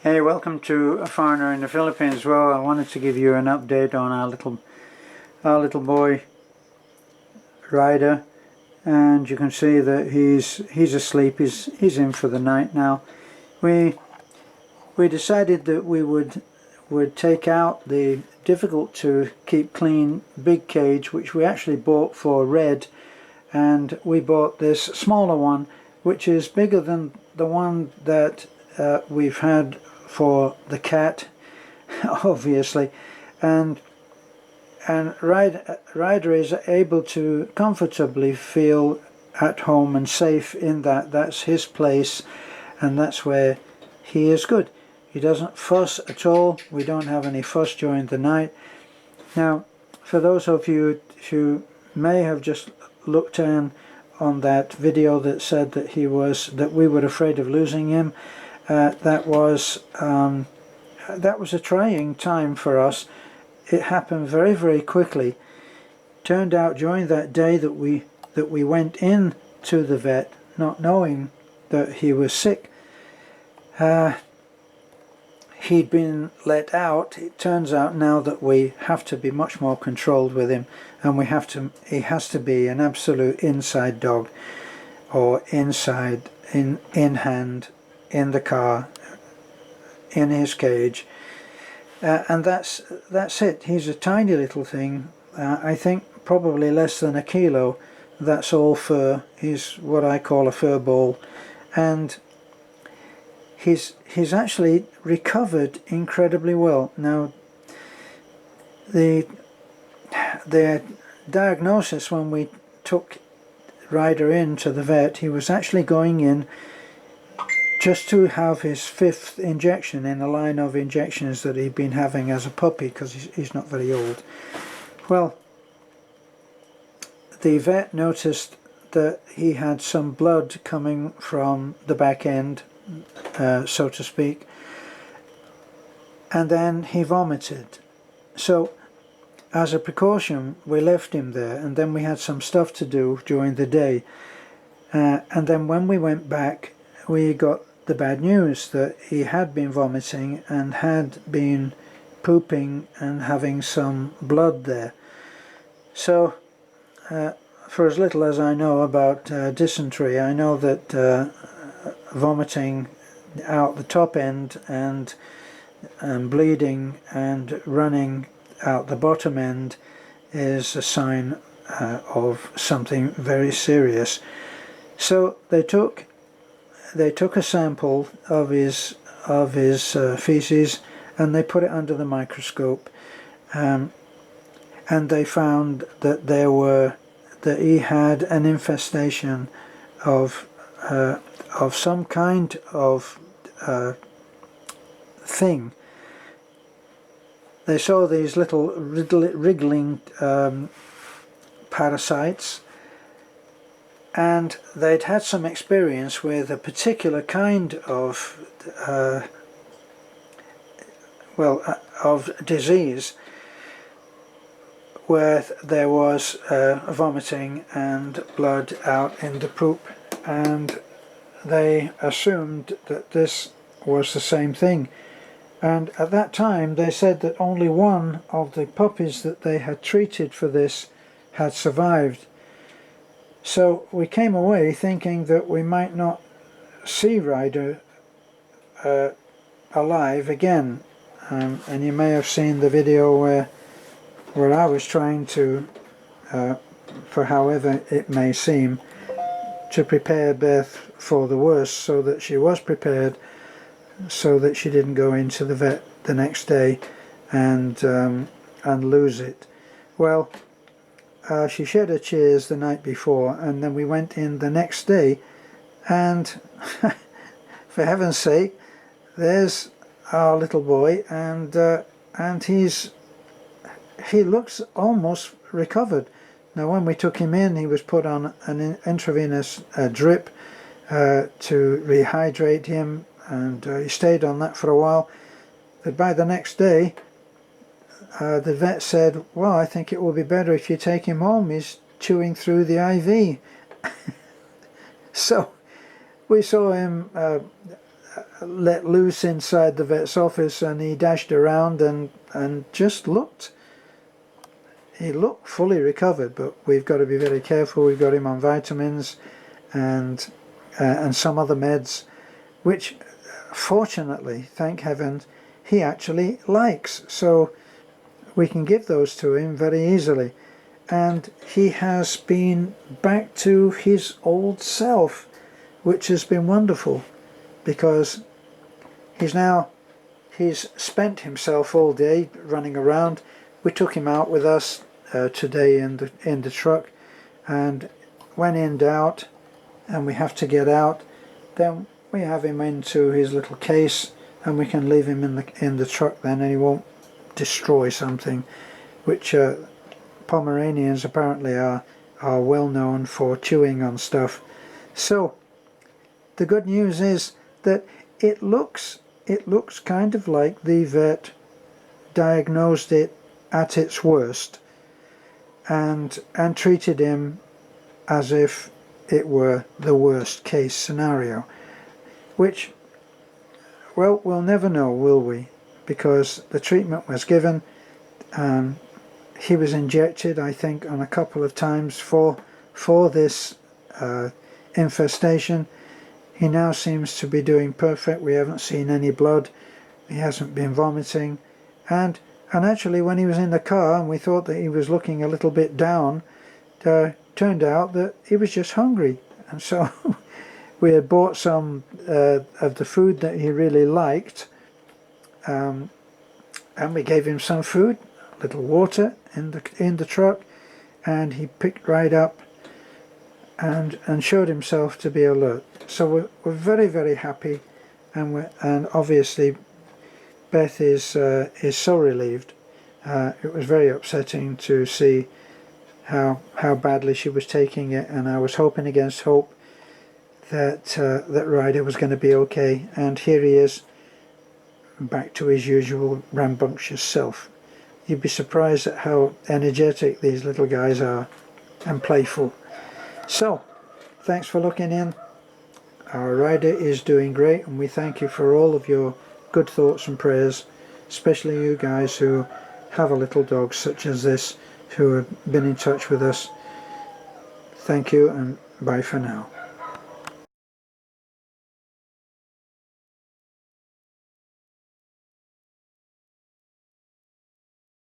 Hey, welcome to A Foreigner in the Philippines. Well, I wanted to give you an update on our little boy Ryder, and you can see that he's asleep. He's in for the night now. We decided that we would take out the difficult to keep clean big cage, which we actually bought for Red, and we bought this smaller one, which is bigger than the one that we've had for the cat, obviously, and Ryder is able to comfortably feel at home and safe in that. That's his place, and that's where he is good. He doesn't fuss at all. We don't have any fuss during the night. Now, for those of you who may have just looked on that video that said that we were afraid of losing him, that was a trying time for us. It happened very, very quickly. Turned out during that day that we went in to the vet, not knowing that he was sick, he'd been let out. It turns out now that we have to be much more controlled with him, and he has to be an absolute inside dog, or inside in hand, in the car, in his cage, and that's it. He's a tiny little thing. I think probably less than a kilo. That's all fur. He's what I call a fur ball, and he's actually recovered incredibly well. Now, the diagnosis when we took Ryder into the vet, he was actually going in just to have his 5th injection in a line of injections that he'd been having as a puppy, because he's not very old. Well, the vet noticed that he had some blood coming from the back end, so to speak, and then he vomited. So as a precaution we left him there, and then we had some stuff to do during the day, and then when we went back we got the bad news that he had been vomiting and had been pooping and having some blood there. So for as little as I know about dysentery, I know that vomiting out the top end and bleeding and running out the bottom end is a sign of something very serious. So they took a sample of his feces, and they put it under the microscope, and they found that he had an infestation of some kind of thing. They saw these little wriggling parasites, and they'd had some experience with a particular kind of of disease where there was vomiting and blood out in the poop, and they assumed that this was the same thing. And at that time they said that only one of the puppies that they had treated for this had survived. So we came away thinking that we might not see Ryder alive again, and you may have seen the video where I was trying to, for however it may seem, to prepare Beth for the worst, so that she was prepared, so that she didn't go into the vet the next day and lose it. Well, she shed her tears the night before, and then we went in the next day, and for heaven's sake, there's our little boy, and he looks almost recovered. Now, when we took him in, he was put on an intravenous drip to rehydrate him, and he stayed on that for a while. But by the next day, the vet said, well, I think it will be better if you take him home. He's chewing through the IV. So we saw him let loose inside the vet's office, and he dashed around and just looked. He looked fully recovered, but we've got to be very careful. We've got him on vitamins and some other meds, which fortunately, thank heaven, he actually likes. So we can give those to him very easily. And he has been back to his old self, which has been wonderful, because he's spent himself all day running around. We took him out with us today in the truck, and when in doubt and we have to get out, then we have him into his little case, and we can leave him in the truck then, and he won't destroy something, which Pomeranians apparently are well known for chewing on stuff. So the good news is that it looks kind of like the vet diagnosed it at its worst and treated him as if it were the worst case scenario, which, well, we'll never know, will we? Because the treatment was given. He was injected, I think, on a couple of times for this infestation. He now seems to be doing perfect. We haven't seen any blood. He hasn't been vomiting. And actually, when he was in the car and we thought that he was looking a little bit down, turned out that he was just hungry. And so we had bought some of the food that he really liked, and we gave him some food, a little water in the truck, and he picked right up and showed himself to be alert. So we're very, very happy, and obviously Beth is so relieved. It was very upsetting to see how badly she was taking it, and I was hoping against hope that Ryder was going to be okay, and here he is, back to his usual rambunctious self. You'd be surprised at how energetic these little guys are, and playful. So, thanks for looking in. Our Ryder is doing great, and we thank you for all of your good thoughts and prayers, especially you guys who have a little dog such as this, who have been in touch with us. Thank you, and bye for now.